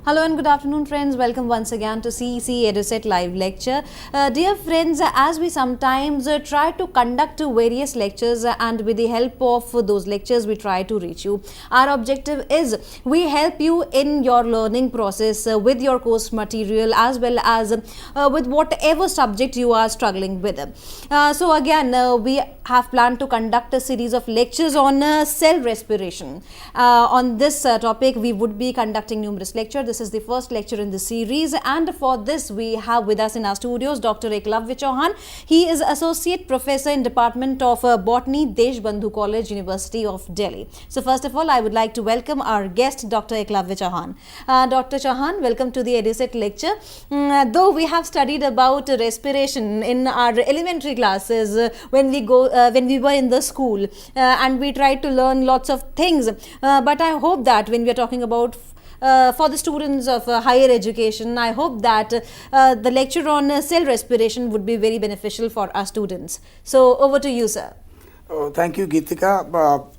Hello and good afternoon friends, welcome once again to CEC-UGC live lecture. Dear friends, as we sometimes try to conduct various lectures and with the help of those lectures we try to reach you. Our objective is we help you in your learning process with your course material as well as with whatever subject you are struggling with. So again, we have planned to conduct a series of lectures on cell respiration. On this topic we would be conducting numerous lectures. This is the first lecture in the series, and for this we have with us in our studios Dr. Eklavya Chauhan. He is Associate Professor in Department of Botany, Deshbandhu College, University of Delhi. So first of all, I would like to welcome our guest Dr. Eklavya Chauhan. Dr. Chauhan, welcome to the EduSet lecture. Though we have studied about respiration in our elementary classes when we were in the school and we tried to learn lots of things, but I hope that when we are talking about for the students of higher education, I hope that the lecture on cell respiration would be very beneficial for our students. So over to you, sir. Oh, thank you, Geetika,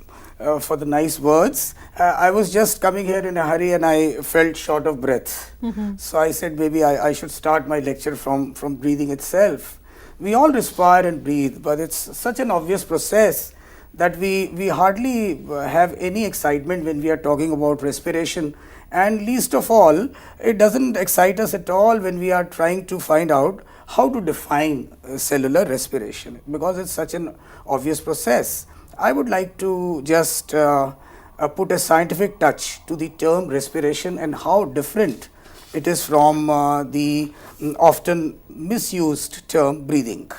for the nice words. I was just coming here in a hurry and I felt short of breath. So I said maybe I should start my lecture from breathing itself. We all respire and breathe, but it's such an obvious process that we hardly have any excitement when we are talking about respiration. And least of all, it doesn't excite us at all when we are trying to find out how to define cellular respiration, because it's such an obvious process. I would like to just put a scientific touch to the term respiration and how different it is from the often misused term breathing.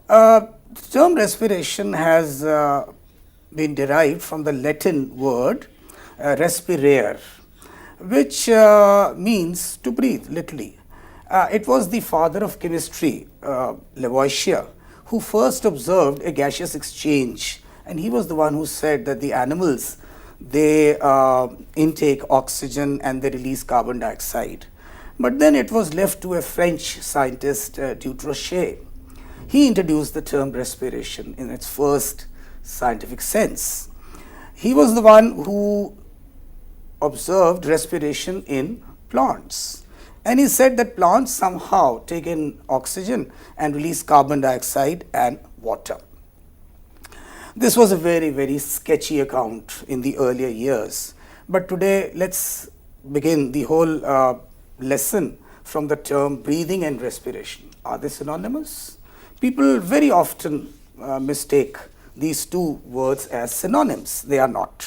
The term respiration has been derived from the Latin word respirare, which means to breathe, literally. It was the father of chemistry, Lavoisier, who first observed a gaseous exchange, and he was the one who said that the animals, they intake oxygen and they release carbon dioxide. But then it was left to a French scientist, Dutrochet. He introduced the term respiration in its first scientific sense. He was the one who observed respiration in plants, and he said that plants somehow take in oxygen and release carbon dioxide and water. This was a very sketchy account in the earlier years, but today let's begin the whole lesson from the term breathing and respiration. Are they synonymous? People very often mistake these two words as synonyms. They are not.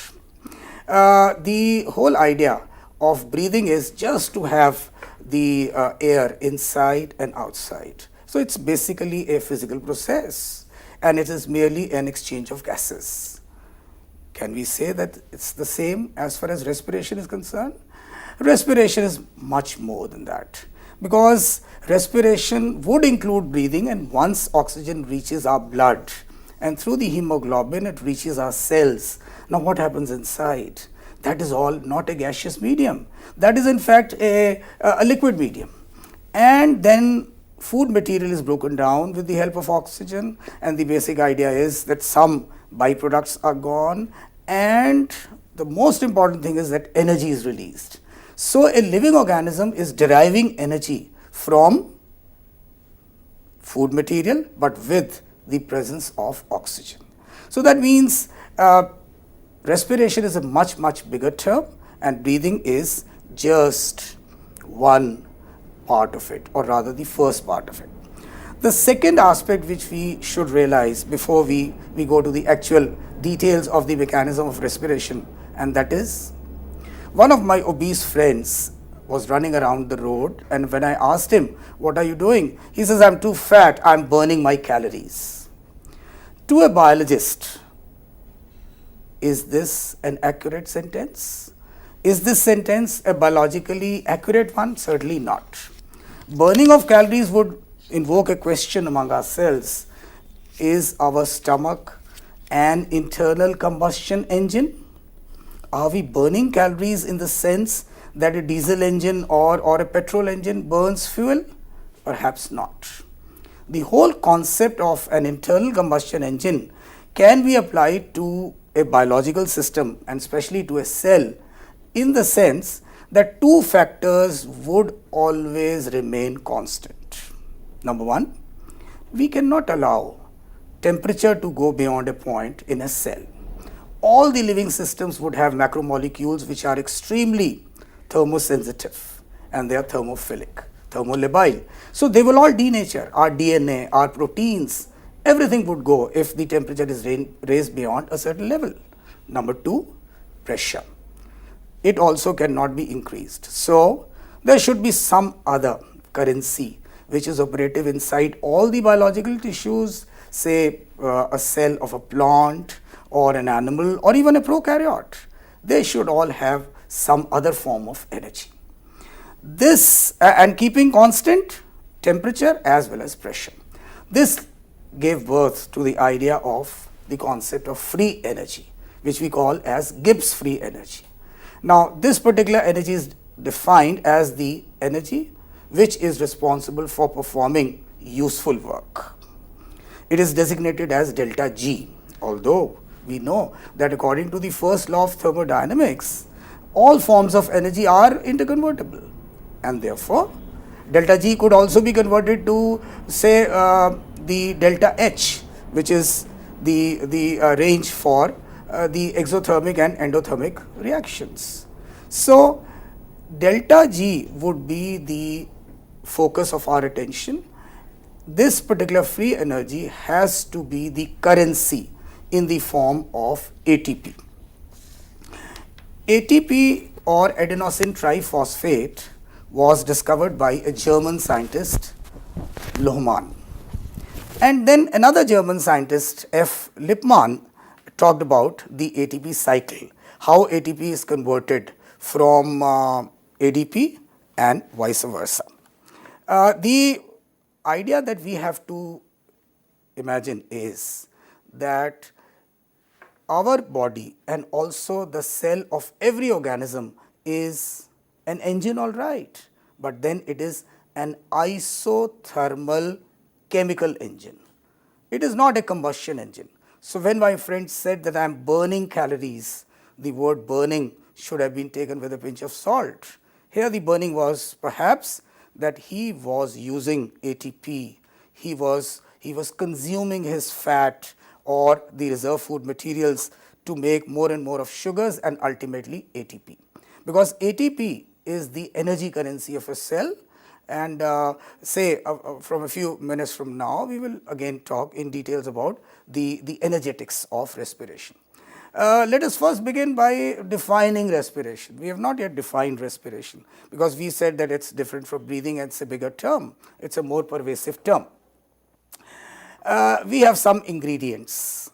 The whole idea of breathing is just to have the air inside and outside. So it's basically a physical process, and it is merely an exchange of gases. Can we say that it's the same as far as respiration is concerned? Respiration is much more than that, because respiration would include breathing, and once oxygen reaches our blood and through the hemoglobin it reaches our cells. Now what happens inside? That is all not a gaseous medium. That is in fact a liquid medium. And then food material is broken down with the help of oxygen, and the basic idea is that some byproducts are gone, and the most important thing is that energy is released. So a living organism is deriving energy from food material, but with the presence of oxygen. So that means respiration is a much bigger term, and breathing is just one part of it, or rather the first part of it. The second aspect which we should realize before we go to the actual details of the mechanism of respiration, and that is, one of my obese friends was running around the road, and when I asked him, what are you doing? He says, I'm too fat, I'm burning my calories. To a biologist, is this an accurate sentence? Is this sentence a biologically accurate one? Certainly not. Burning of calories would invoke a question among ourselves. Is our stomach an internal combustion engine? Are we burning calories in the sense that a diesel engine or a petrol engine burns fuel? Perhaps not. The whole concept of an internal combustion engine can be applied to a biological system, and especially to a cell, in the sense that two factors would always remain constant. Number one, we cannot allow temperature to go beyond a point in a cell. All the living systems would have macromolecules which are extremely thermosensitive, and they are thermophilic, thermolabile. So they will all denature. Our DNA, our proteins, everything would go if the temperature is raised beyond a certain level. Number two, pressure. It also cannot be increased. So there should be some other currency which is operative inside all the biological tissues, say a cell of a plant or an animal or even a prokaryote. They should all have some other form of energy. This and keeping constant temperature as well as pressure. This gave birth to the idea of the concept of free energy, which we call as Gibbs free energy. Now this particular energy is defined as the energy which is responsible for performing useful work. It is designated as delta G, although we know that according to the first law of thermodynamics, all forms of energy are interconvertible, and therefore delta G could also be converted to, say, the delta H, which is the range for the exothermic and endothermic reactions. So delta G would be the focus of our attention. This particular free energy has to be the currency in the form of ATP. ATP, or adenosine triphosphate, was discovered by a German scientist, Lohmann. And then another German scientist, F. Lippmann, talked about the ATP cycle, how ATP is converted from ADP and vice versa. The idea that we have to imagine is that our body and also the cell of every organism is an engine, all right, but then it is an isothermal chemical engine. It is not a combustion engine. So when my friend said that I am burning calories, the word burning should have been taken with a pinch of salt. Here the burning was perhaps that he was using ATP, he was consuming his fat or the reserve food materials to make more and more of sugars and ultimately ATP. Because ATP is the energy currency of a cell, and from a few minutes from now we will again talk in details about the energetics of respiration. Let us first begin by defining respiration. We have not yet defined respiration because we said that it is different from breathing and it is a bigger term, it is a more pervasive term. We have some ingredients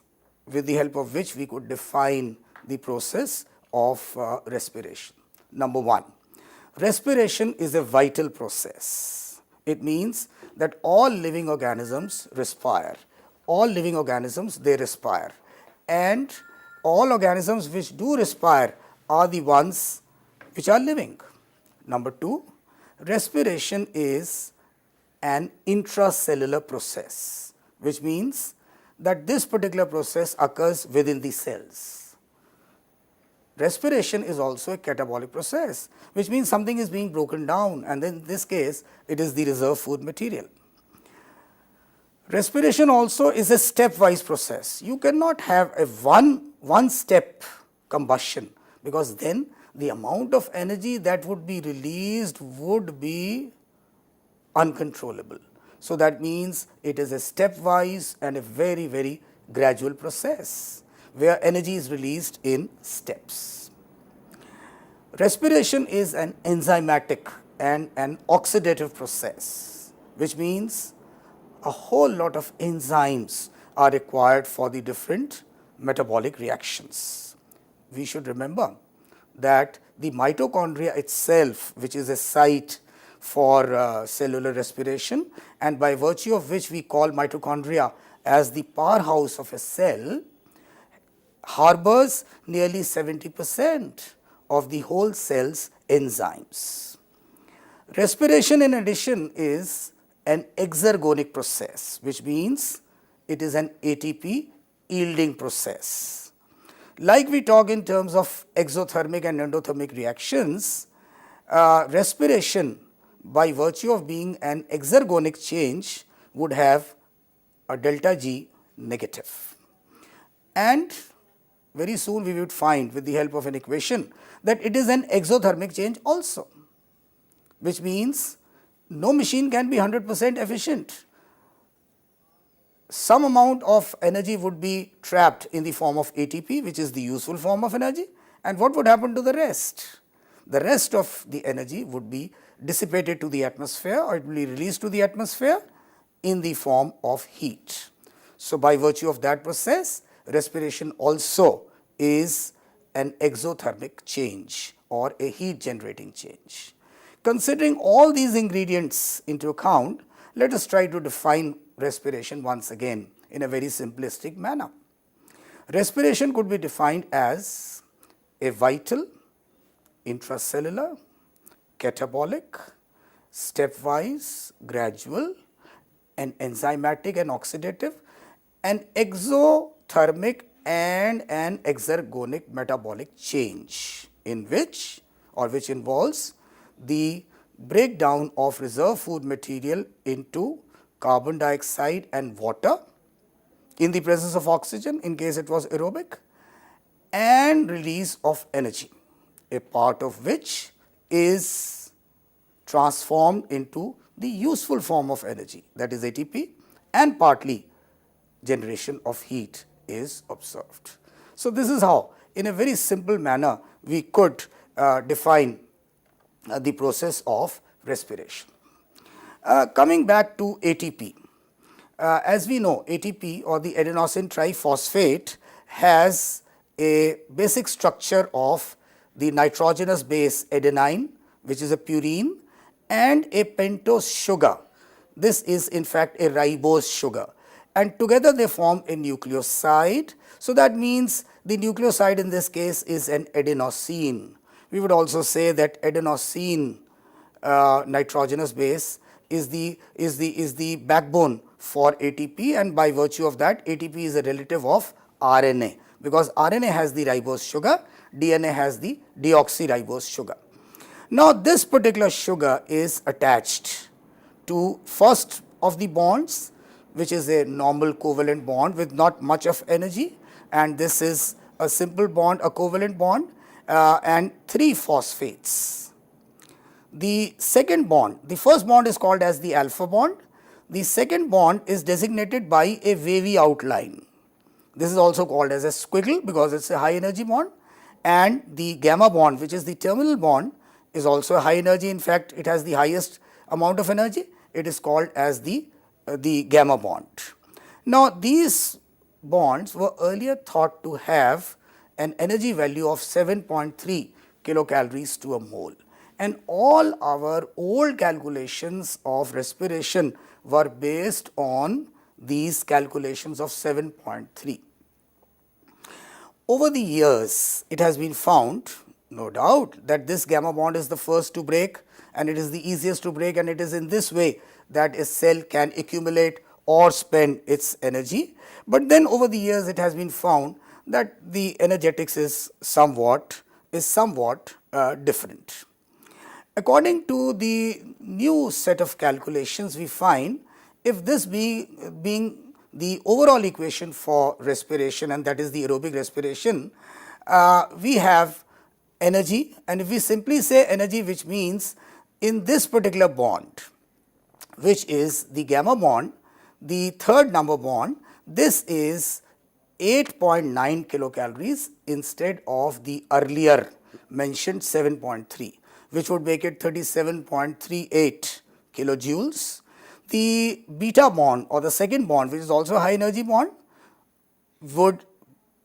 with the help of which we could define the process of respiration. Number one, respiration is a vital process. It means that all living organisms respire. All living organisms, they respire, and all organisms which do respire are the ones which are living. Number two, respiration is an intracellular process, which means that this particular process occurs within the cells. Respiration is also a catabolic process, which means something is being broken down, and in this case it is the reserve food material. Respiration also is a stepwise process. You cannot have a one step combustion, because then the amount of energy that would be released would be uncontrollable. So that means it is a stepwise and a very, very gradual process where energy is released in steps. Respiration is an enzymatic and an oxidative process, which means a whole lot of enzymes are required for the different metabolic reactions. We should remember that the mitochondria itself, which is a site for cellular respiration, and by virtue of which we call mitochondria as the powerhouse of a cell, harbors nearly 70% of the whole cell's enzymes. Respiration, in addition, is an exergonic process, which means it is an ATP yielding process. Like we talk in terms of exothermic and endothermic reactions, respiration, by virtue of being an exergonic change, would have a delta G negative. And very soon we would find, with the help of an equation, that it is an exothermic change also, which means no machine can be 100% efficient. Some amount of energy would be trapped in the form of ATP, which is the useful form of energy, and what would happen to the rest? The rest of the energy would be dissipated to the atmosphere, or it will be released to the atmosphere in the form of heat. So, by virtue of that process, respiration also is an exothermic change or a heat generating change. Considering all these ingredients into account, let us try to define respiration once again in a very simplistic manner. Respiration could be defined as a vital, intracellular, catabolic, stepwise, gradual, an enzymatic and oxidative, an exothermic and an exergonic metabolic change in which involves the breakdown of reserve food material into carbon dioxide and water in the presence of oxygen in case it was aerobic, and release of energy, a part of which is transformed into the useful form of energy, that is ATP, and partly generation of heat is observed. So, this is how in a very simple manner we could define the process of respiration. Coming back to ATP, as we know, ATP or the adenosine triphosphate has a basic structure of the nitrogenous base adenine, which is a purine, and a pentose sugar. This is in fact a ribose sugar, and together they form a nucleoside. So, that means the nucleoside in this case is an adenosine. We would also say that adenosine nitrogenous base is the backbone for ATP, and by virtue of that ATP is a relative of RNA, because RNA has the ribose sugar, DNA has the deoxyribose sugar. Now, this particular sugar is attached to first of the bonds, which is a normal covalent bond with not much of energy, and this is a simple bond, a covalent bond, and 3 phosphates. The second bond, the first bond is called as the alpha bond, the second bond is designated by a wavy outline. This is also called as a squiggle because it is a high energy bond, and the gamma bond, which is the terminal bond, is also a high energy. In fact, it has the highest amount of energy. It is called as the gamma bond. Now, these bonds were earlier thought to have an energy value of 7.3 kilocalories to a mole, and all our old calculations of respiration were based on these calculations of 7.3. Over the years, it has been found, no doubt, that this gamma bond is the first to break, and it is the easiest to break, and it is in this way that a cell can accumulate or spend its energy. But then over the years, it has been found that the energetics is somewhat different. According to the new set of calculations, we find if this being the overall equation for respiration, and that is the aerobic respiration, we have energy, and if we simply say energy, which means in this particular bond, which is the gamma bond, the third number bond, this is 8.9 kilocalories instead of the earlier mentioned 7.3, which would make it 37.38 kilojoules. The beta bond or the second bond, which is also a high energy bond, would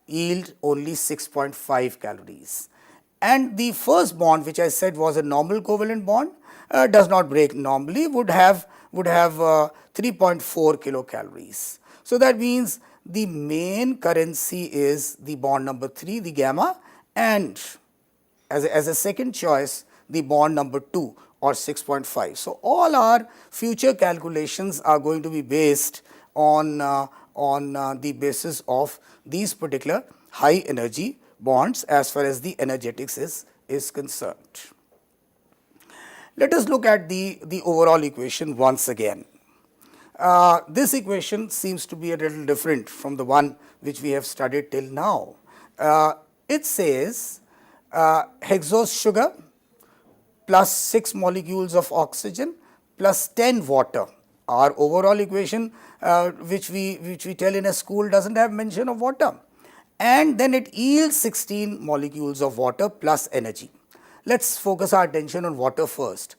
yield only 6.5 calories. And the first bond, which I said was a normal covalent bond, does not break normally, would have 3.4 kilocalories. So, that means the main currency is the bond number 3, the gamma, and as a second choice the bond number 2 or 6.5. So, all our future calculations are going to be based on the basis of these particular high energy bonds as far as the energetics is concerned. Let us look at the overall equation once again. This equation seems to be a little different from the one which we have studied till now. It says hexose sugar plus 6 molecules of oxygen plus 10 water. Our overall equation which we tell in a school does not have mention of water, and then it yields 16 molecules of water plus energy. Let us focus our attention on water first.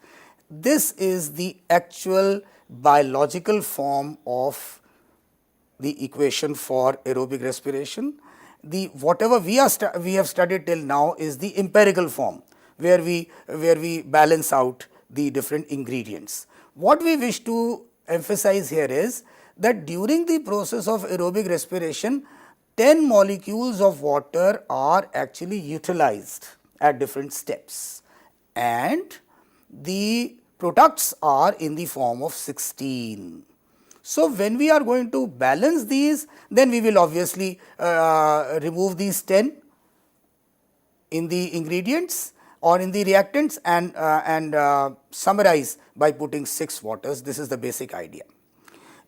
This is the actual biological form of the equation for aerobic respiration. The whatever we have studied till now is the empirical form, where we balance out the different ingredients. What we wish to emphasize here is that during the process of aerobic respiration, 10 molecules of water are actually utilized at different steps, and the products are in the form of 16. So, when we are going to balance these, then we will obviously remove these 10 in the ingredients or in the reactants and summarize by putting 6 waters. This is the basic idea.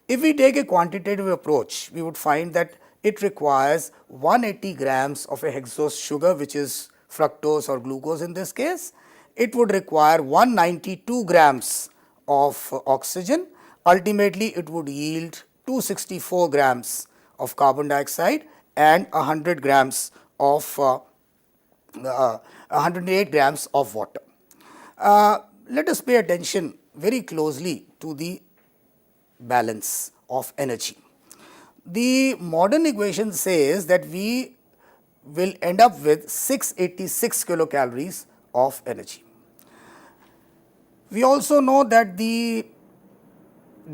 If we take a quantitative approach, we would find that it requires 180 grams of a hexose sugar, which is fructose or glucose in this case. It would require 192 grams of oxygen. Ultimately, it would yield 264 grams of carbon dioxide and 100 grams of 108 grams of water. Let us pay attention very closely to the balance of energy. The modern equation says that we will end up with 686 kilocalories of energy. We also know that the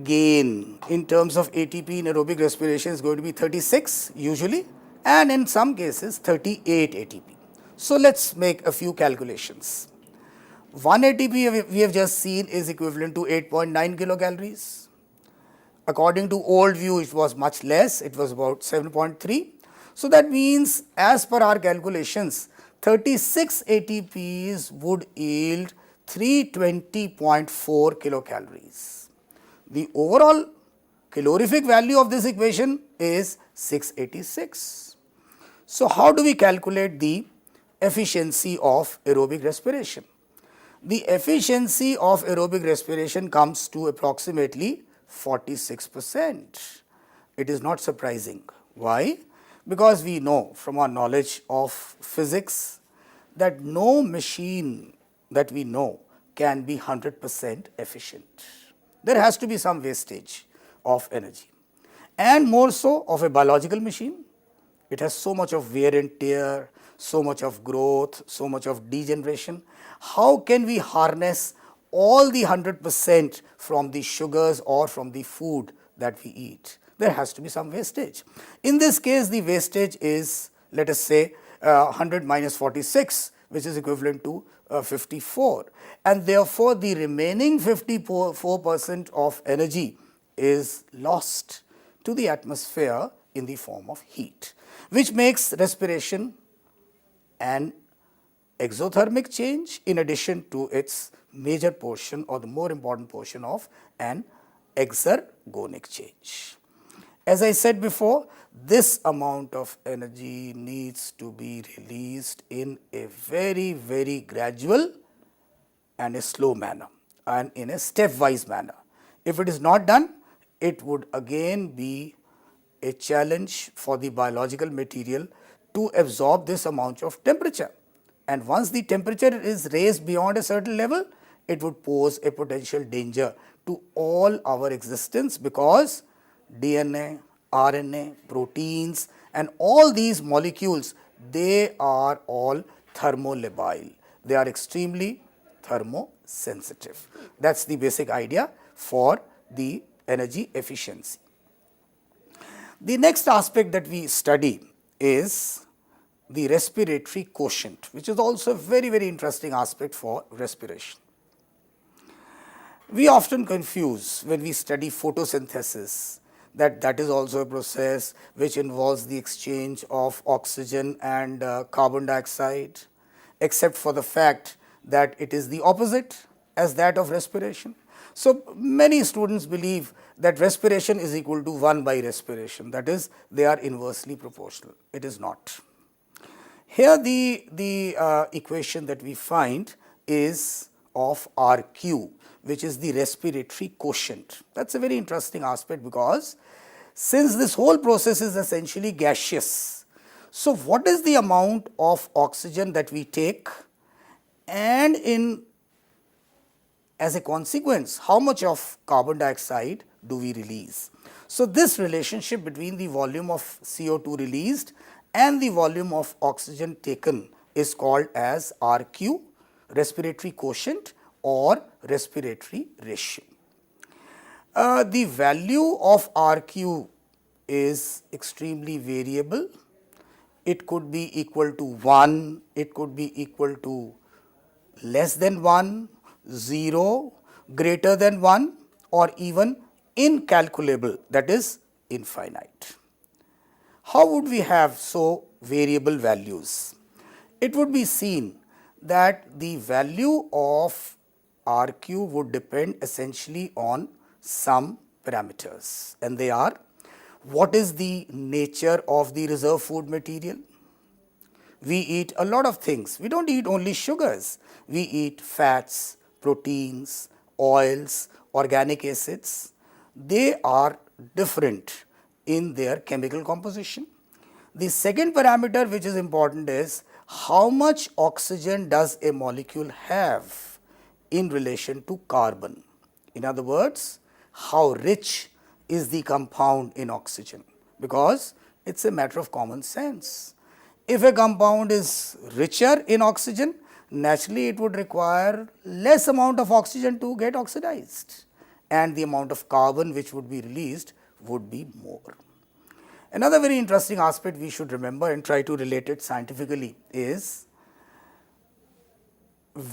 gain in terms of ATP in aerobic respiration is going to be 36 usually, and in some cases 38 ATP. So, let us make a few calculations. 1 ATP we have just seen is equivalent to 8.9 kilocalories. According to old view, it was much less, it was about 7.3. So, that means as per our calculations, 36 ATPs would yield 320.4 kilocalories. The overall calorific value of this equation is 686. So, how do we calculate the efficiency of aerobic respiration? The efficiency of aerobic respiration comes to approximately 46%. It is not surprising. Why? Because we know from our knowledge of physics that no machine that we know can be 100% efficient. There has to be some wastage of energy, and more so of a biological machine. It has so much of wear and tear, so much of growth, so much of degeneration. How can we harness all the 100% from the sugars or from the food that we eat? There has to be some wastage. In this case, the wastage is, let us say, 100 minus 46, which is equivalent to 54, and therefore, the remaining 54% of energy is lost to the atmosphere in the form of heat, which makes respiration an exothermic change in addition to its major portion or the more important portion of an exergonic change. As I said before, this amount of energy needs to be released in a very, very gradual and a slow manner and in a stepwise manner. If it is not done, it would again be a challenge for the biological material to absorb this amount of temperature. And once the temperature is raised beyond a certain level, it would pose a potential danger to all our existence, because DNA, RNA, proteins and all these molecules, they are all thermolabile. They are extremely thermosensitive. That is the basic idea for the energy efficiency. The next aspect that we study is the respiratory quotient, which is also a very, very interesting aspect for respiration. We often confuse when we study photosynthesis that is also a process which involves the exchange of oxygen and carbon dioxide, except for the fact that it is the opposite. as that of respiration. So, many students believe that respiration is equal to 1 by respiration, that is, they are inversely proportional. It is not. Here the equation that we find is of RQ, which is the respiratory quotient. That is a very interesting aspect, because since this whole process is essentially gaseous, so what is the amount of oxygen that we take, and as a consequence, how much of carbon dioxide do we release? So, this relationship between the volume of CO2 released and the volume of oxygen taken is called as RQ, respiratory quotient, or respiratory ratio. The value of RQ is extremely variable. It could be equal to 1, it could be equal to less than 1, 0, greater than 1, or even incalculable, that is infinite. How would we have so variable values? It would be seen that the value of RQ would depend essentially on some parameters, and they are: what is the nature of the reserve food material? We eat a lot of things. We do not eat only sugars. We eat fats, proteins, oils, organic acids. They are different in their chemical composition. The second parameter which is important is how much oxygen does a molecule have in relation to carbon. In other words, how rich is the compound in oxygen, because it is a matter of common sense. If a compound is richer in oxygen, naturally it would require less amount of oxygen to get oxidized, and the amount of carbon which would be released would be more. Another very interesting aspect we should remember and try to relate it scientifically is,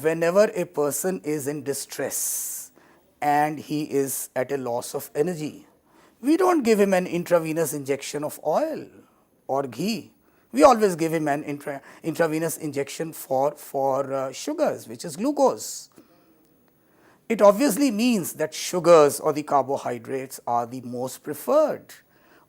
whenever a person is in distress and he is at a loss of energy, we do not give him an intravenous injection of oil or ghee. We always give him an intravenous injection for sugars, which is glucose. It obviously means that sugars or the carbohydrates are the most preferred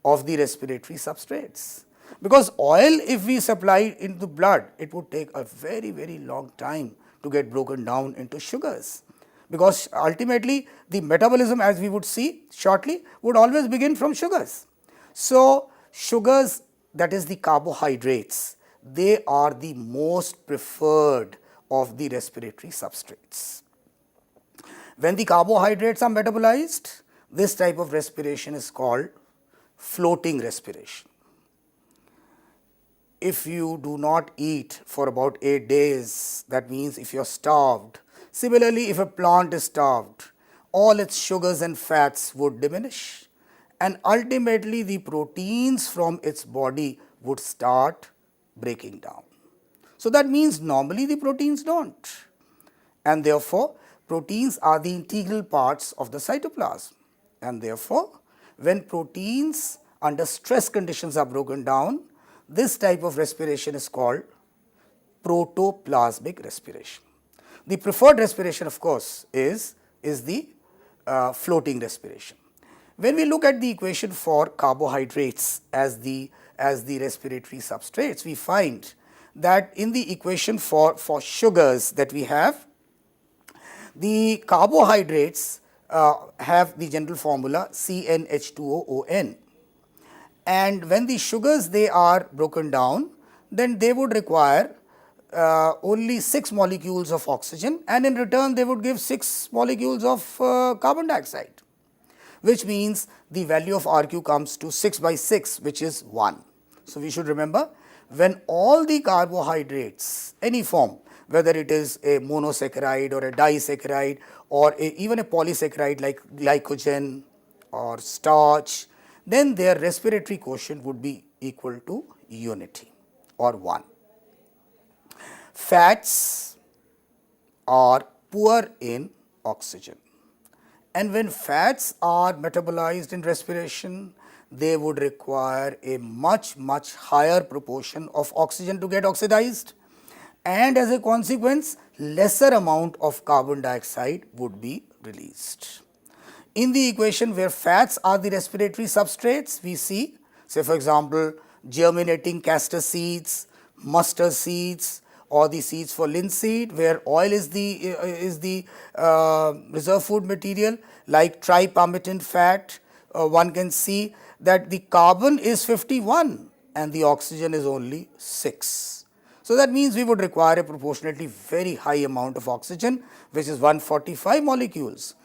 of the respiratory substrates, because oil, if we supply it into blood, it would take a very, very long time to get broken down into sugars, because ultimately the metabolism, as we would see shortly, would always begin from sugars. So, sugars, that is the carbohydrates, they are the most preferred of the respiratory substrates. When the carbohydrates are metabolized, this type of respiration is called floating respiration. If you do not eat for about 8 days, that means if you are starved. Similarly, if a plant is starved, all its sugars and fats would diminish, and ultimately the proteins from its body would start breaking down. So, that means normally the proteins do not, and therefore, proteins are the integral parts of the cytoplasm, and therefore, when proteins under stress conditions are broken down, this type of respiration is called protoplasmic respiration. The preferred respiration, of course, is the floating respiration. When we look at the equation for carbohydrates as the respiratory substrates, we find that in the equation for sugars that we have, the carbohydrates have the general formula CnH2OON, and when the sugars, they are broken down, then they would require only 6 molecules of oxygen, and in return they would give 6 molecules of carbon dioxide, which means the value of RQ comes to 6 by 6, which is 1. So, we should remember, when all the carbohydrates, any form, whether it is a monosaccharide or a disaccharide or even a polysaccharide like glycogen or starch, then their respiratory quotient would be equal to unity or 1. Fats are poor in oxygen, and when fats are metabolized in respiration, they would require a much higher proportion of oxygen to get oxidized, and as a consequence lesser amount of carbon dioxide would be released. In the equation where fats are the respiratory substrates, we see, say for example, germinating castor seeds, mustard seeds, or the seeds for linseed, where oil is the reserve food material, like tripalmitin fat. One can see that the carbon is 51 and the oxygen is only 6. So that means we would require a proportionately very high amount of oxygen, which is 145 molecules.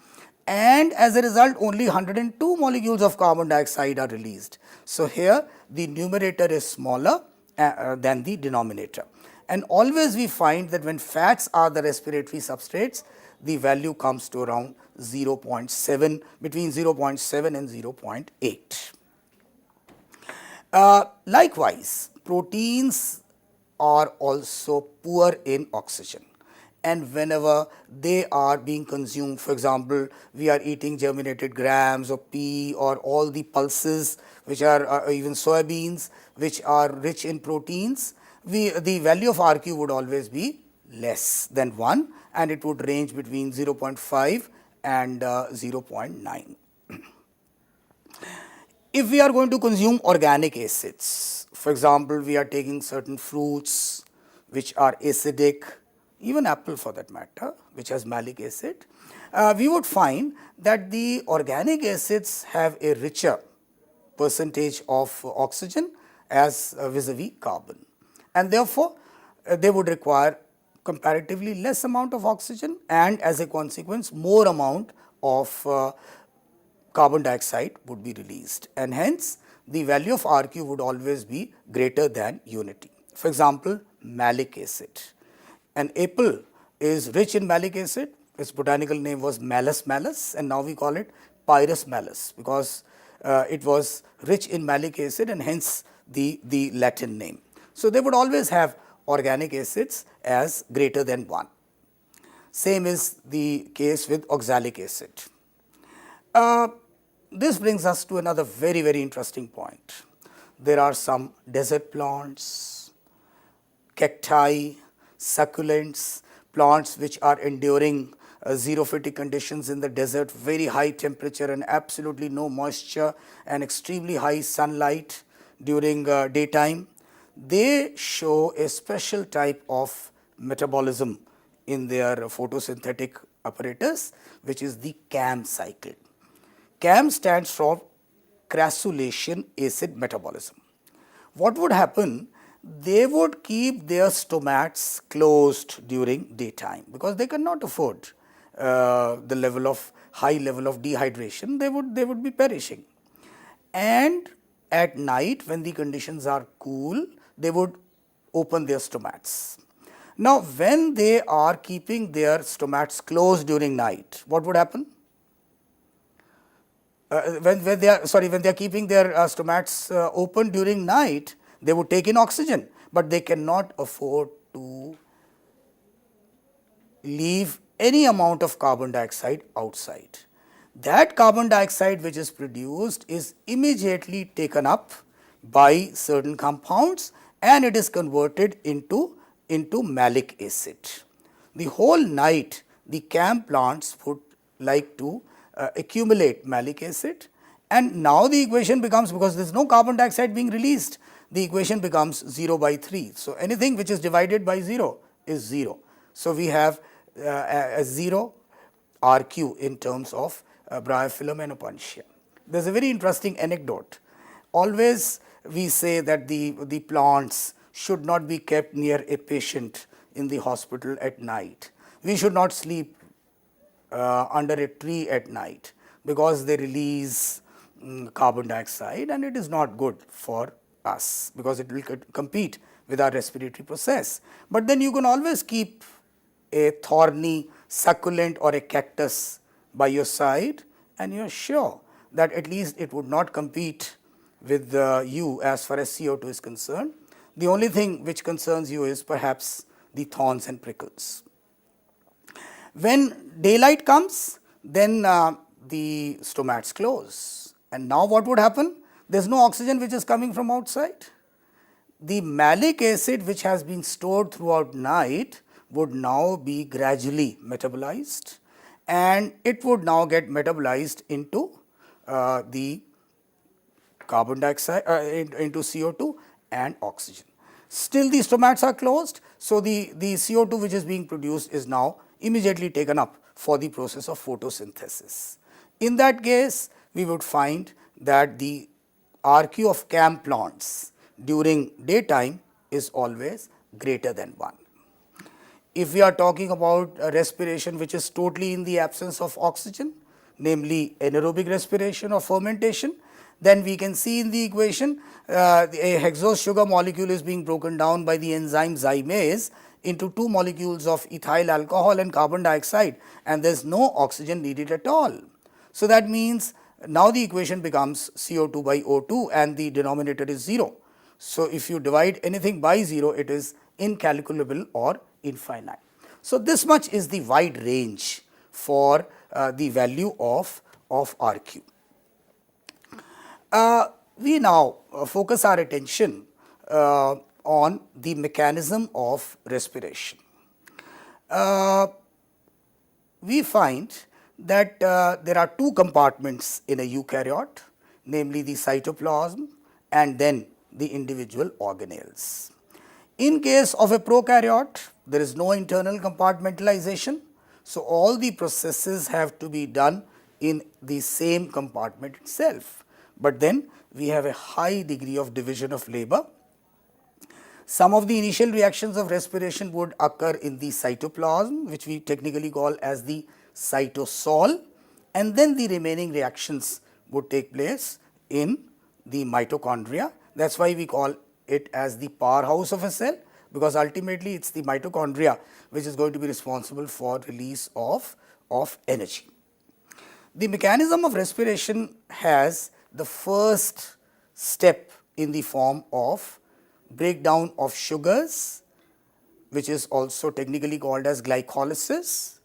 And as a result, only 102 molecules of carbon dioxide are released. So here the numerator is smaller than the denominator. And always we find that when fats are the respiratory substrates, the value comes to around 0.7, between 0.7 and 0.8. Likewise, proteins are also poor in oxygen, and whenever they are being consumed, for example, we are eating germinated grams or pea or all the pulses which are even soybeans which are rich in proteins, the value of RQ would always be less than 1, and it would range between 0.5 and 0.9. If we are going to consume organic acids, for example, we are taking certain fruits which are acidic, even apple for that matter, which has malic acid, we would find that the organic acids have a richer percentage of oxygen as vis-a-vis carbon, and therefore they would require comparatively less amount of oxygen, and as a consequence more amount of carbon dioxide would be released, and hence the value of RQ would always be greater than unity. For example, malic acid. An apple is rich in malic acid. Its botanical name was Malus malus, and now we call it Pyrus malus because it was rich in malic acid, and hence the Latin name. So they would always have organic acids as greater than 1. Same is the case with oxalic acid. This brings us to another very, very interesting point. There are some desert plants, cacti, succulents, plants which are enduring xerophytic conditions in the desert, very high temperature and absolutely no moisture and extremely high sunlight during daytime. They show a special type of metabolism in their photosynthetic apparatus, which is the CAM cycle. CAM stands for crassulacean acid metabolism. What would happen? They would keep their stomachs closed during daytime because they cannot afford the high level of dehydration. They would be perishing. And at night, when the conditions are cool, they would open their stomachs. Now, when they are keeping their stomachs closed during night, what would happen? When they are keeping their stomachs open during night, they would take in oxygen, but they cannot afford to leave any amount of carbon dioxide outside. That carbon dioxide which is produced is immediately taken up by certain compounds, and it is converted into malic acid. The whole night the CAM plants would like to accumulate malic acid, and now the equation becomes, because there is no carbon dioxide being released, the equation becomes 0 by 3. So anything which is divided by 0 is 0. So we have a 0 RQ in terms of Bryophyllum and Opuntia. There is a very interesting anecdote. Always we say that the plants should not be kept near a patient in the hospital at night. We should not sleep under a tree at night because they release carbon dioxide, and it is not good for us because it will compete with our respiratory process. But then you can always keep a thorny succulent or a cactus by your side, and you are sure that at least it would not compete with you as far as CO2 is concerned. The only thing which concerns you is perhaps the thorns and prickles. When daylight comes, then the stomachs close, and now what would happen? There is no oxygen which is coming from outside. the malic acid which has been stored throughout night would now be gradually metabolized, and it would now get metabolized into the carbon dioxide, into CO2 and oxygen. Still the stomats are closed, so the CO2 which is being produced is now immediately taken up for the process of photosynthesis. In that case, we would find that the RQ of CAM plants during daytime is always greater than 1. If we are talking about a respiration which is totally in the absence of oxygen, namely anaerobic respiration or fermentation, then we can see in the equation a hexose sugar molecule is being broken down by the enzyme zymase into 2 molecules of ethyl alcohol and carbon dioxide, and there is no oxygen needed at all. So, that means now the equation becomes CO2 by O2 and the denominator is 0. So, if you divide anything by 0, it is incalculable or infinite. So, this much is the wide range for the value of RQ. We now focus our attention on the mechanism of respiration. We find that there are 2 compartments in a eukaryote, namely the cytoplasm and then the individual organelles. In case of a prokaryote, there is no internal compartmentalization. So, all the processes have to be done in the same compartment itself, but then we have a high degree of division of labor. Some of the initial reactions of respiration would occur in the cytoplasm, which we technically call as the cytosol, and then the remaining reactions would take place in the mitochondria. That is why we call it as the powerhouse of a cell, because ultimately it is the mitochondria which is going to be responsible for release of energy. The mechanism of respiration has the first step in the form of breakdown of sugars, which is also technically called as glycolysis,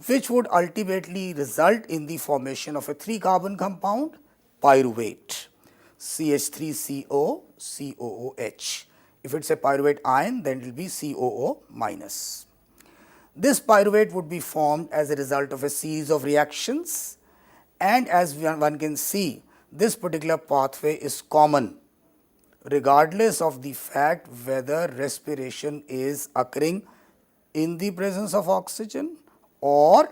which would ultimately result in the formation of a 3-carbon compound, pyruvate, CH3CO COOH. If it is a pyruvate ion, then it will be COO minus. This pyruvate would be formed as a result of a series of reactions, and as one can see, this particular pathway is common regardless of the fact whether respiration is occurring in the presence of oxygen or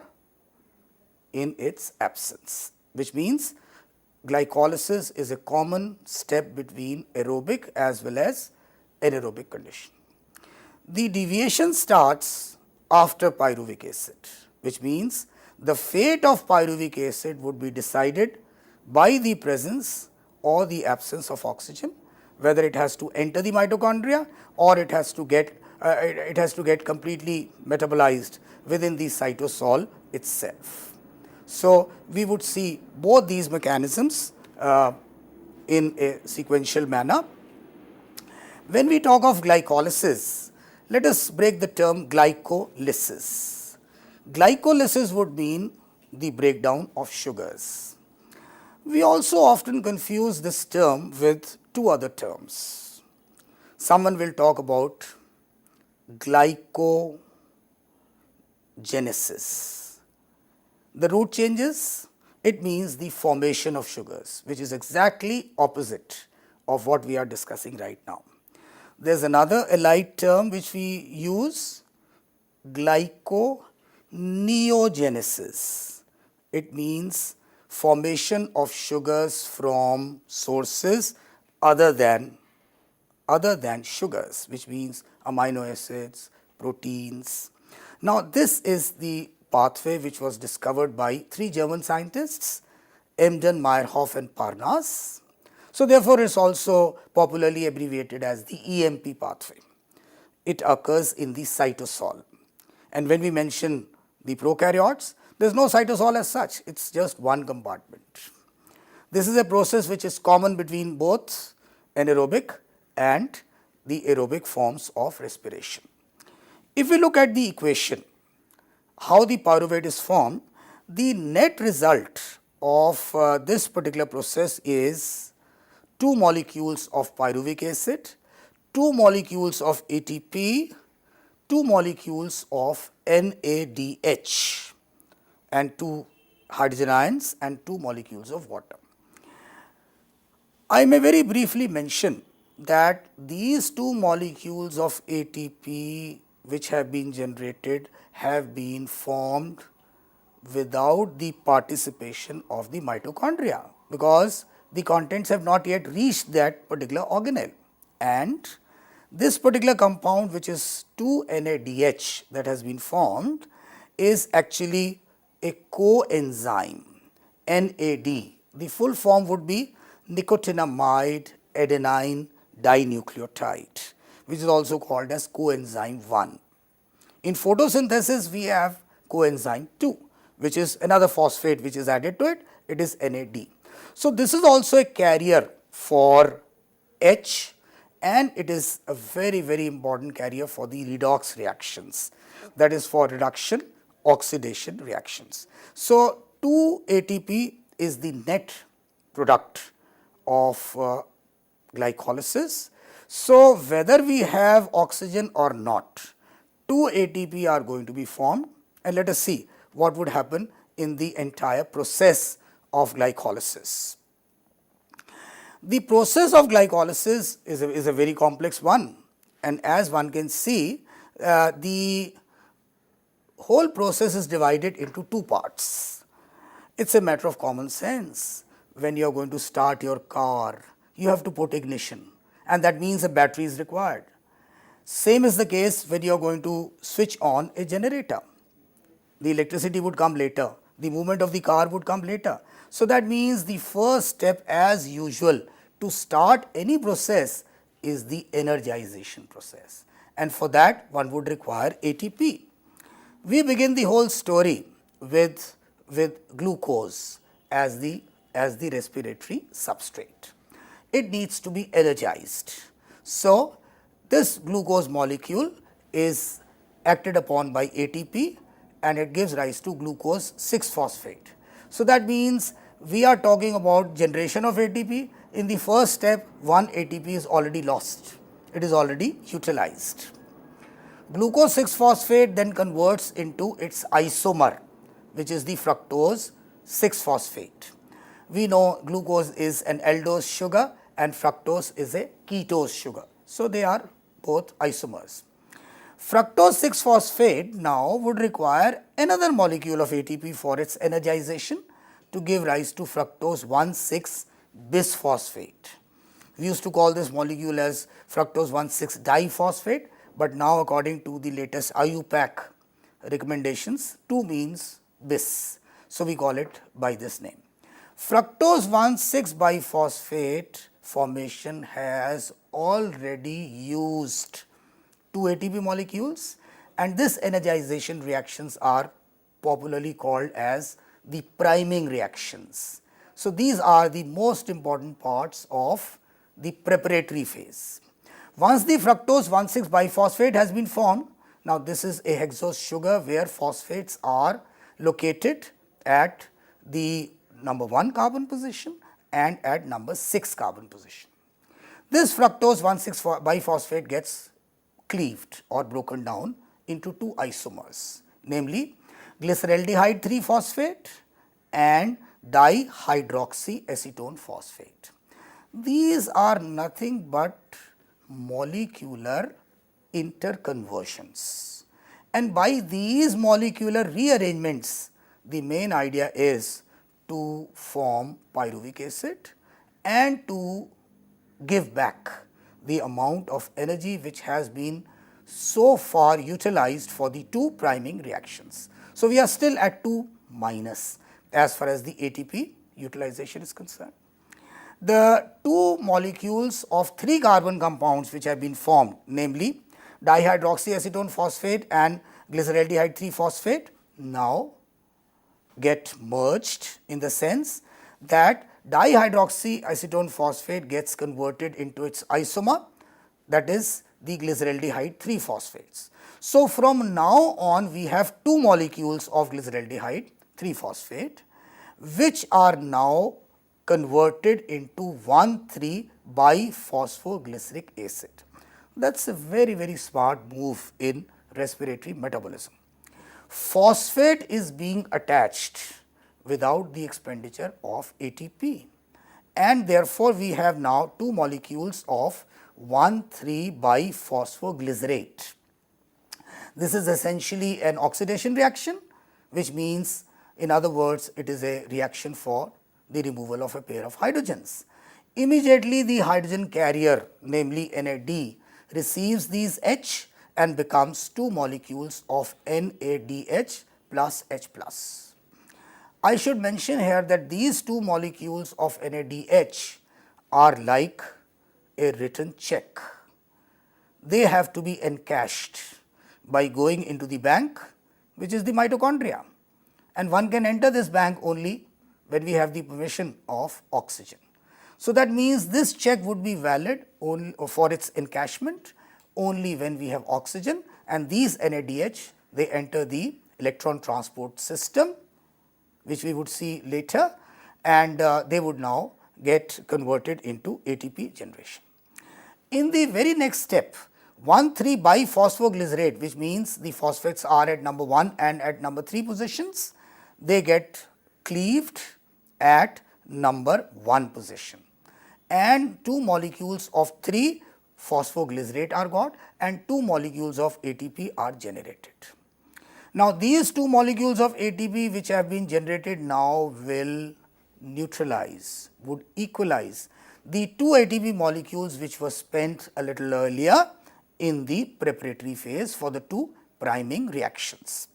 in its absence, which means glycolysis is a common step between aerobic as well as anaerobic condition. The deviation starts after pyruvic acid, which means the fate of pyruvic acid would be decided by the presence or the absence of oxygen, whether it has to enter the mitochondria or it has to get completely metabolized within the cytosol itself. So, we would see both these mechanisms in a sequential manner. When we talk of glycolysis, let us break the term glycolysis. Glycolysis would mean the breakdown of sugars. We also often confuse this term with 2 other terms. Someone will talk about glycogenesis. The root changes, it means the formation of sugars, which is exactly opposite of what we are discussing right now. There is another allied term which we use, glyconeogenesis. It means formation of sugars from sources other than sugars, which means amino acids, proteins. Now, this is the pathway which was discovered by 3 German scientists, Emden, Meyerhoff and Parnas. So, therefore, it is also popularly abbreviated as the EMP pathway. It occurs in the cytosol, and when we mention the prokaryotes, there is no cytosol as such, it is just one compartment. This is a process which is common between both anaerobic and the aerobic forms of respiration. If we look at the equation, how the pyruvate is formed, the net result of this particular process is 2 molecules of pyruvic acid, 2 molecules of ATP, 2 molecules of NADH and 2 hydrogen ions and 2 molecules of water. I may very briefly mention that these 2 molecules of ATP which have been generated have been formed without the participation of the mitochondria, because the contents have not yet reached that particular organelle, and this particular compound, which is 2-NADH, that has been formed, is actually a coenzyme, NAD. The full form would be nicotinamide adenine dinucleotide, which is also called as coenzyme 1. In photosynthesis, we have coenzyme 2, which is another phosphate which is added to it, it is NAD. So, this is also a carrier for H, and it is a very important carrier for the redox reactions, that is for reduction oxidation reactions. So, 2 ATP is the net product of glycolysis. So, whether we have oxygen or not, 2 ATP are going to be formed, and let us see what would happen in the entire process of glycolysis. The process of glycolysis is a very complex one, and as one can see, the whole process is divided into 2 parts. It is a matter of common sense. When you are going to start your car, you have to put ignition, and that means a battery is required. Same is the case when you are going to switch on a generator. The electricity would come later, the movement of the car would come later. So, that means the first step, as usual, to start any process is the energization process, and for that one would require ATP. We begin the whole story with glucose as the respiratory substrate. It needs to be energized. So, this glucose molecule is acted upon by ATP, and it gives rise to glucose 6-phosphate. So, that means we are talking about generation of ATP. In the first step, 1 ATP is already lost, it is already utilized. Glucose 6-phosphate then converts into its isomer, which is the fructose 6-phosphate. We know glucose is an aldose sugar and fructose is a ketose sugar. So, they are both isomers. Fructose 6-phosphate now would require another molecule of ATP for its energization to give rise to fructose 1,6-bisphosphate. We used to call this molecule as fructose 1,6-diphosphate, but now according to the latest IUPAC recommendations, 2 means bis. So, we call it by this name. Fructose 1,6-biphosphate formation has already used 2 ATP molecules, and this energization reactions are popularly called as the priming reactions. So, these are the most important parts of the preparatory phase. Once the fructose 1,6-biphosphate has been formed, now this is a hexose sugar where phosphates are located at the number 1 carbon position and at number 6 carbon position. This fructose 1,6-biphosphate gets cleaved or broken down into 2 isomers, namely glyceraldehyde 3-phosphate and dihydroxyacetone phosphate. These are nothing but molecular interconversions, and by these molecular rearrangements, the main idea is to form pyruvic acid and to give back the amount of energy which has been so far utilized for the 2 priming reactions. So, we are still at 2 minus as far as the ATP utilization is concerned. The 2 molecules of 3 carbon compounds which have been formed, namely dihydroxyacetone phosphate and glyceraldehyde 3-phosphate, now get merged in the sense that dihydroxyacetone phosphate gets converted into its isomer, that is the glyceraldehyde 3-phosphates. So, from now on we have 2 molecules of glyceraldehyde 3-phosphate which are now converted into 1,3-biphosphoglyceric acid. That's a very, very smart move in respiratory metabolism. Phosphate is being attached without the expenditure of ATP, and therefore, we have now 2 molecules of 1,3-biphosphoglycerate. This is essentially an oxidation reaction, which means, in other words, it is a reaction for the removal of a pair of hydrogens. Immediately, the hydrogen carrier, namely NAD, receives these H and becomes 2 molecules of NADH plus H plus. I should mention here that these 2 molecules of NADH are like a written check. They have to be encashed by going into the bank, which is the mitochondria, and one can enter this bank only when we have the permission of oxygen. So, that means this check would be valid only for its encashment only when we have oxygen, and these NADH, they enter the electron transport system, which we would see later, and they would now get converted into ATP generation. In the very next step, 1,3-biphosphoglycerate, which means the phosphates are at number 1 and at number 3 positions, they get cleaved at number 1 position, and 2 molecules of 3-phosphoglycerate are got and 2 molecules of ATP are generated. Now, these 2 molecules of ATP which have been generated now will neutralize, would equalize the 2 ATP molecules which were spent a little earlier in the preparatory phase for the 2 priming reactions.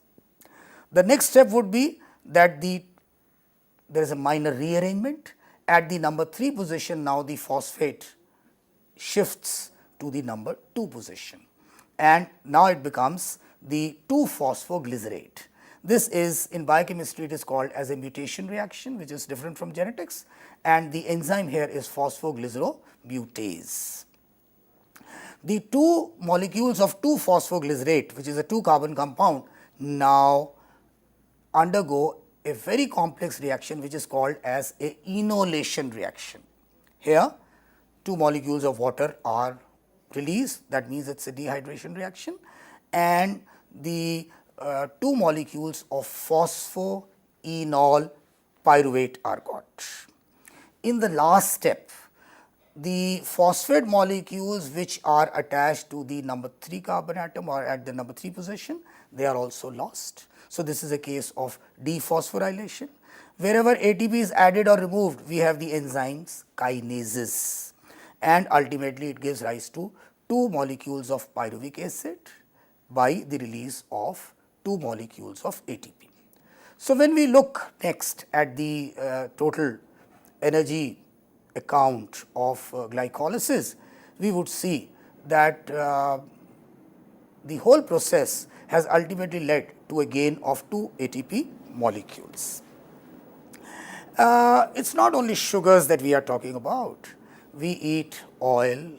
The next step would be that there is a minor rearrangement. At the number 3 position, now the phosphate shifts to the number 2 position, and now it becomes the 2-phosphoglycerate. This is, in biochemistry, it is called as a mutation reaction, which is different from genetics, and the enzyme here is phosphoglycerobutase. The 2 molecules of 2-phosphoglycerate, which is a 2-carbon compound, now undergo a very complex reaction which is called as a enolation reaction. Here 2 molecules of water are released, that means it is a dehydration reaction, and the 2 molecules of phosphoenol pyruvate are got. In the last step, the phosphate molecules which are attached to the number 3 carbon atom or at the number 3 position, they are also lost. So, this is a case of dephosphorylation. Wherever ATP is added or removed, we have the enzymes kinases, and ultimately it gives rise to 2 molecules of pyruvic acid by the release of 2 molecules of ATP. So, when we look next at the total energy account of glycolysis, we would see that the whole process has ultimately led to a gain of 2 ATP molecules. It is not only sugars that we are talking about. We eat oil,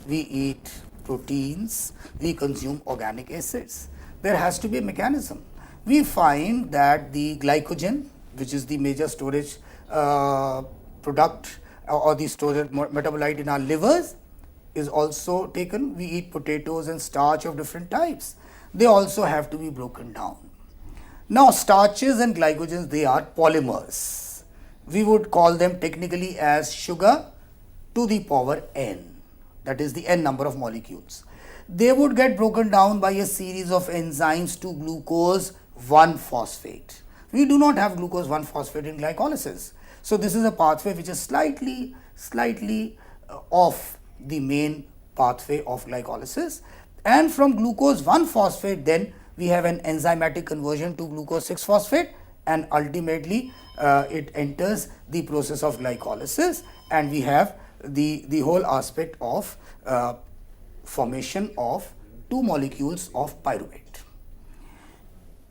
we eat proteins, we consume organic acids. There has to be a mechanism. We find that the glycogen, which is the major storage product or the storage metabolite in our livers, is also taken. We eat potatoes and starch of different types. They also have to be broken down. Now, starches and glycogens, they are polymers. We would call them technically as sugar to the power n, that is the n number of molecules. They would get broken down by a series of enzymes to glucose 1-phosphate. We do not have glucose 1-phosphate in glycolysis. So, this is a pathway which is slightly off the main pathway of glycolysis, and from glucose 1-phosphate then we have an enzymatic conversion to glucose 6-phosphate, and ultimately it enters the process of glycolysis, and we have the whole aspect of formation of 2 molecules of pyruvate.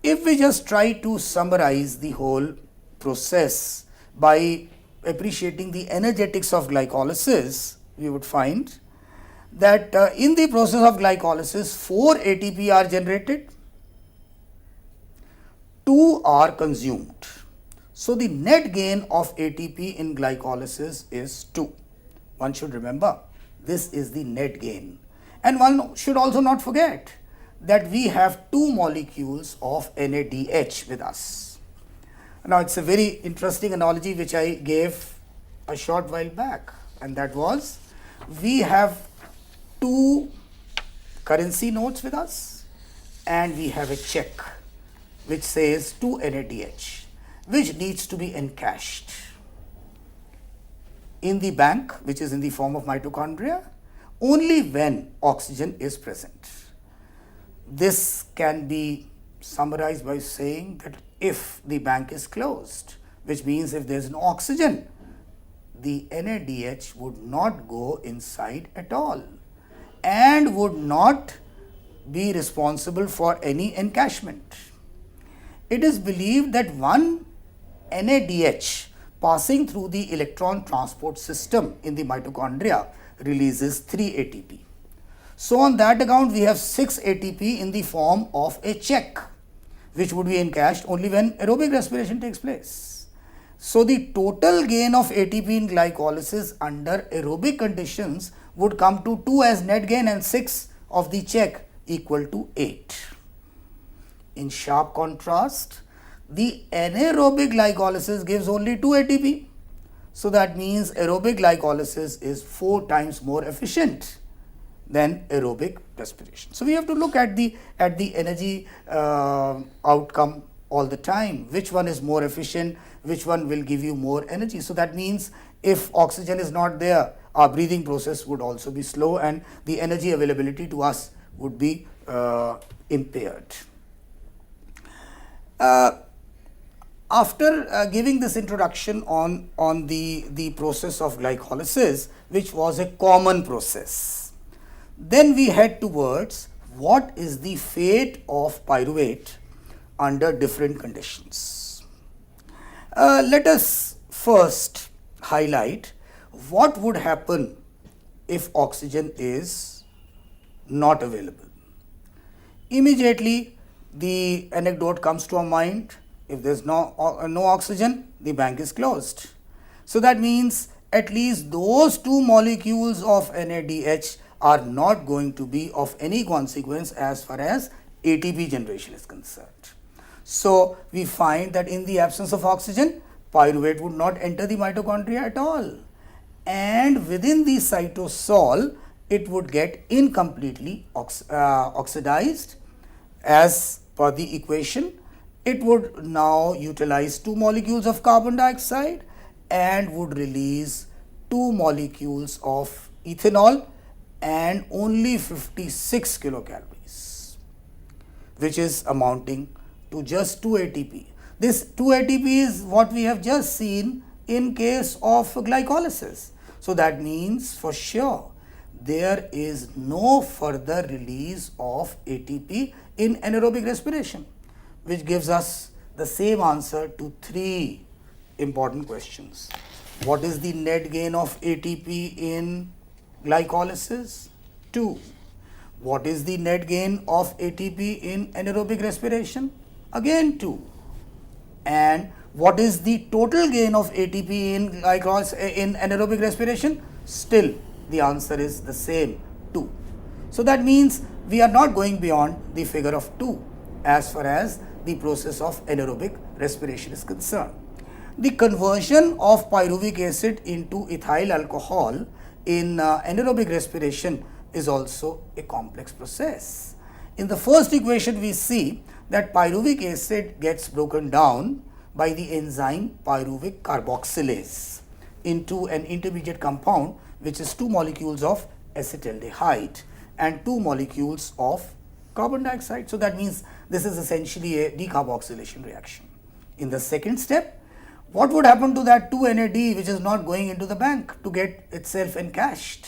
If we just try to summarize the whole process by appreciating the energetics of glycolysis, we would find that in the process of glycolysis 4 ATP are generated, 2 are consumed. So, the net gain of ATP in glycolysis is 2. One should remember, this is the net gain, And one should also not forget that we have two molecules of NADH with us. Now, it's a very interesting analogy which I gave a short while back, and that was, we have two currency notes with us and we have a check which says 2 NADH, which needs to be encashed in the bank, which is in the form of mitochondria, only when oxygen is present. This can be summarized by saying that if the bank is closed, which means if there is no oxygen, the NADH would not go inside at all and would not be responsible for any encashment. It is believed that one NADH passing through the electron transport system in the mitochondria releases 3 ATP. So, on that account, we have 6 ATP in the form of a check, which would be encashed only when aerobic respiration takes place. So, the total gain of ATP in glycolysis under aerobic conditions would come to 2 as net gain and 6 of the check equal to 8. In sharp contrast, the anaerobic glycolysis gives only 2 ATP. So, that means aerobic glycolysis is 4 times more efficient than aerobic respiration. So, we have to look at the energy outcome all the time. Which one is more efficient? Which one will give you more energy? So, that means if oxygen is not there, our breathing process would also be slow and the energy availability to us would be impaired. After giving this introduction on the process of glycolysis, which was a common process, then we head towards what is the fate of pyruvate under different conditions. Let us first highlight what would happen if oxygen is not available. Immediately, the anecdote comes to our mind. If there is no oxygen, the bank is closed. So, that means at least those two molecules of NADH are not going to be of any consequence as far as ATP generation is concerned. So, we find that in the absence of oxygen, pyruvate would not enter the mitochondria at all, and within the cytosol, it would get incompletely oxidized. As per the equation, it would now utilize 2 molecules of carbon dioxide and would release 2 molecules of ethanol and only 56 kilocalories, which is amounting to just 2 ATP. This 2 ATP is what we have just seen in case of glycolysis. So, that means for sure there is no further release of ATP in anaerobic respiration, which gives us the same answer to 3 important questions. What is the net gain of ATP in glycolysis? 2. What is the net gain of ATP in anaerobic respiration? Again 2. And what is the total gain of ATP in anaerobic respiration? Still the answer is the same, 2. So, that means we are not going beyond the figure of 2 as far as the process of anaerobic respiration is concerned. The conversion of pyruvic acid into ethyl alcohol in anaerobic respiration is also a complex process. In the first equation, we see that pyruvic acid gets broken down by the enzyme pyruvic carboxylase into an intermediate compound, which is 2 molecules of acetaldehyde and 2 molecules of carbon dioxide. So, that means this is essentially a decarboxylation reaction. In the second step, what would happen to that 2 NAD which is not going into the bank to get itself encashed?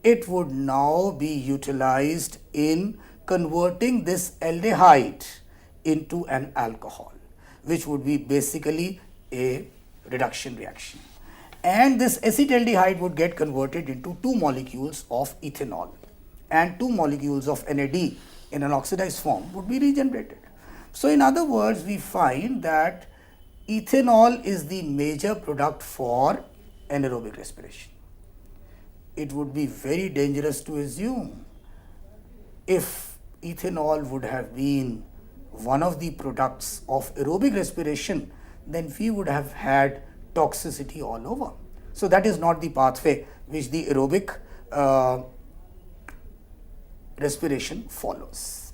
It would now be utilized in converting this aldehyde into an alcohol, which would be basically a reduction reaction. And this acetaldehyde would get converted into 2 molecules of ethanol, and 2 molecules of NAD in an oxidized form would be regenerated. So, in other words, we find that ethanol is the major product for anaerobic respiration. it would be very dangerous to assume if ethanol would have been one of the products of aerobic respiration, then we would have had toxicity all over. So that is not the pathway which the aerobic respiration follows.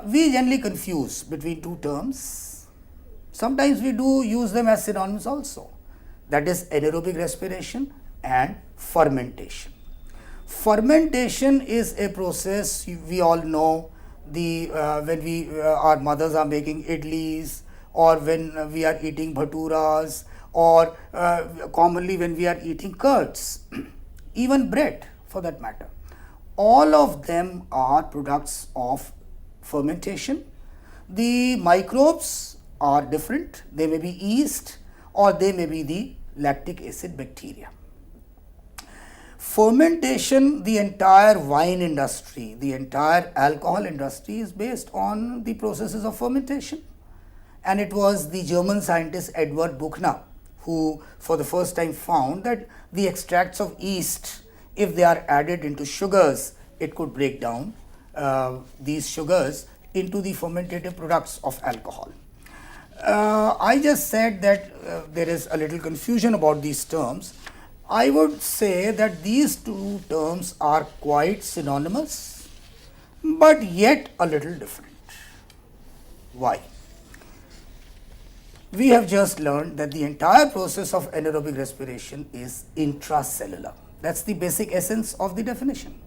We generally confuse between two terms. Sometimes we do use them as synonyms also. That is anaerobic respiration and fermentation. Fermentation is a process we all know. When our mothers are making idlis, or when we are eating bhaturas, or commonly when we are eating curds, even bread for that matter. All of them are products of fermentation. The microbes are different. They may be yeast or they may be the lactic acid bacteria. Fermentation, the entire wine industry, the entire alcohol industry is based on the processes of fermentation. And it was the German scientist Edward Buchner who for the first time found that the extracts of yeast, if they are added into sugars, it could break down these sugars into the fermentative products of alcohol. I just said that there is a little confusion about these terms. I would say that these two terms are quite synonymous, but yet a little different. Why? We have just learned that the entire process of anaerobic respiration is intracellular. That's the basic essence of the definition.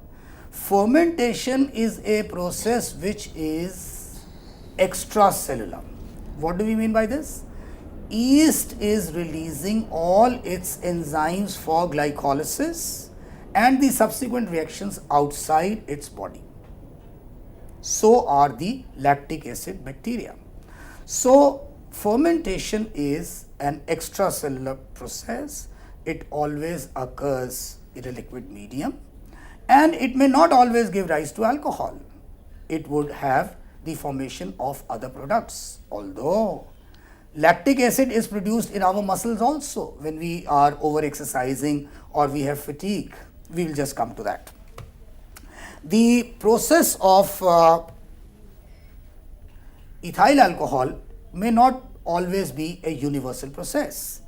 Fermentation is a process which is extracellular. What do we mean by this? Yeast is releasing all its enzymes for glycolysis and the subsequent reactions outside its body. So are the lactic acid bacteria. So fermentation is an extracellular process. It always occurs in a liquid medium, and it may not always give rise to alcohol. It would have the formation of other products, although lactic acid is produced in our muscles also when we are over exercising or we have fatigue. We will just come to that. The process of ethyl alcohol may not always be a universal process.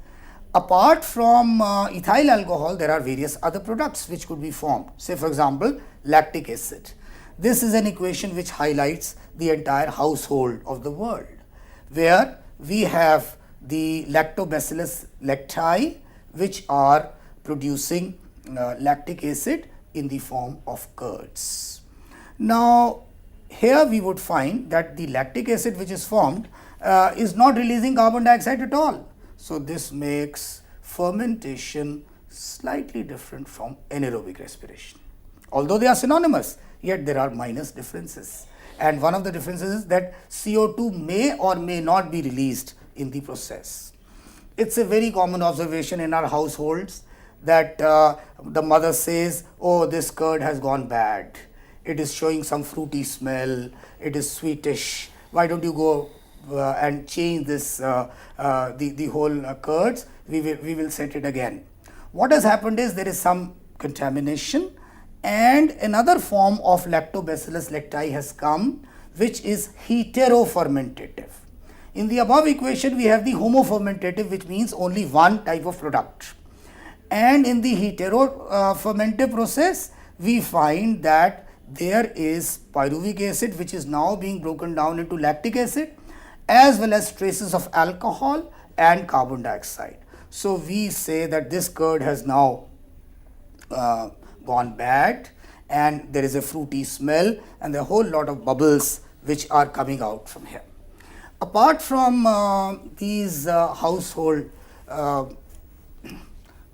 Apart from ethyl alcohol, there are various other products which could be formed. Say for example, lactic acid. This is an equation which highlights the entire household of the world, where we have the lactobacillus lacti, which are producing lactic acid in the form of curds. Now, here we would find that the lactic acid which is formed is not releasing carbon dioxide at all. So this makes fermentation slightly different from anaerobic respiration. Although they are synonymous, yet there are minor differences. And one of the differences is that CO2 may or may not be released in the process. It's a very common observation in our households that the mother says, oh, this curd has gone bad. It is showing some fruity smell. It is sweetish. Why don't you go and change this, the whole curds? We will set it again. What has happened is there is some contamination, and another form of lactobacillus lacti has come, which is heterofermentative. In the above equation, we have the homofermentative, which means only one type of product. And in the heterofermentative process, we find that there is pyruvic acid, which is now being broken down into lactic acid, as well as traces of alcohol and carbon dioxide. So we say that this curd has now gone bad, and there is a fruity smell and a whole lot of bubbles which are coming out from here. Apart from these household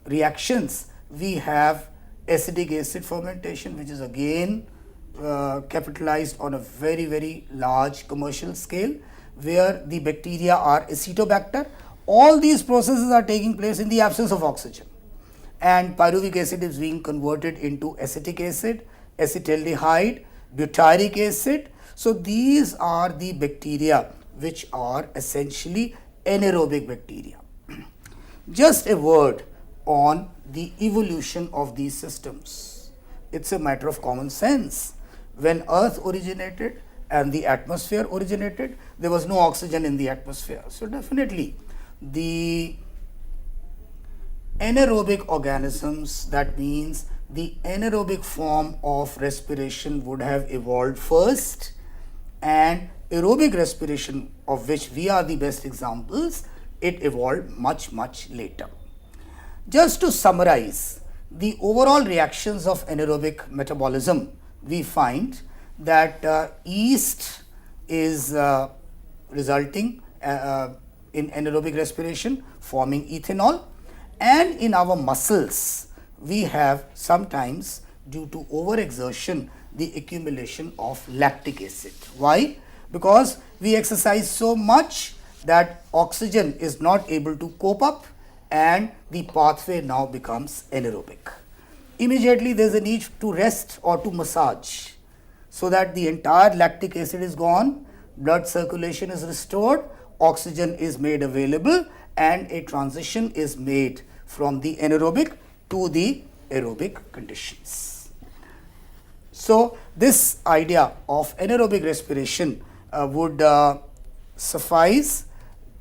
reactions, we have acetic acid fermentation, which is again capitalized on a very large commercial scale, where the bacteria are Acetobacter. All these processes are taking place in the absence of oxygen, and pyruvic acid is being converted into acetic acid, acetaldehyde, butyric acid. So these are the bacteria which are essentially anaerobic bacteria. Just a word on the evolution of these systems. It's a matter of common sense. When Earth originated and the atmosphere originated, there was no oxygen in the atmosphere. So definitely the anaerobic organisms, that means the anaerobic form of respiration, would have evolved first, and aerobic respiration, of which we are the best examples, it evolved much later. Just to summarize the overall reactions of anaerobic metabolism, we find that yeast is resulting in anaerobic respiration, forming ethanol, and in our muscles we have sometimes, due to overexertion, the accumulation of lactic acid. Why? Because we exercise so much that oxygen is not able to cope up, and the pathway now becomes anaerobic. Immediately there is a need to rest or to massage, so that the entire lactic acid is gone, blood circulation is restored, oxygen is made available, and a transition is made from the anaerobic to the aerobic conditions. So this idea of anaerobic respiration would suffice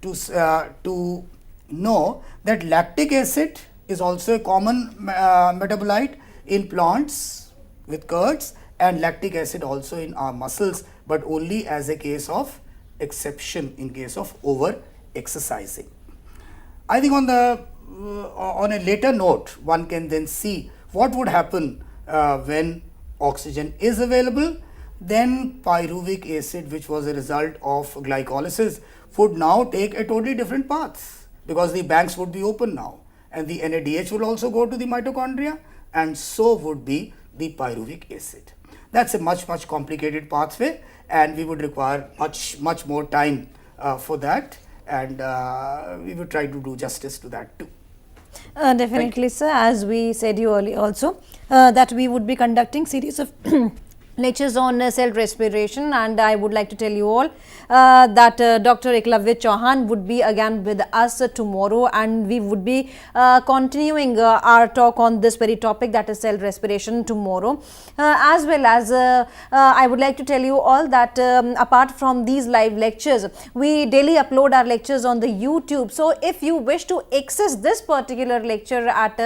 to know that lactic acid is also a common metabolite in plants with curds, and lactic acid also in our muscles, but only as a case of exception in case of over exercising. I think on a later note, one can then see what would happen when oxygen is available. Then pyruvic acid, which was a result of glycolysis, would now take a totally different path, because the banks would be open now, and the NADH will also go to the mitochondria, and so would be the pyruvic acid. That's a much complicated pathway, and we would require much more time for that, and we will try to do justice to that too. Definitely, sir. As we said you earlier also, that we would be conducting series of lectures on cell respiration, and I would like to tell you all that Dr. Eklavya Chauhan would be again with us tomorrow, and we would be continuing our talk on this very topic, that is cell respiration, tomorrow. As well as I would like to tell you all that apart from these live lectures, we daily upload our lectures on the YouTube. So if you wish to access this particular lecture at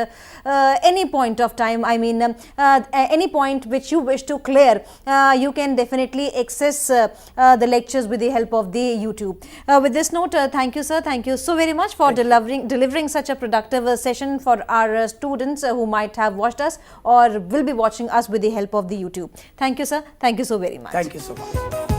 any point of time, I mean any point which you wish to clear, you can definitely access the lectures with the help of the YouTube. With this note, thank you, sir. Thank you so very much for delivering such a productive session for our students who might have watched us or will be watching us with the help of the YouTube. Thank you, sir. Thank you so very much. Thank you so much.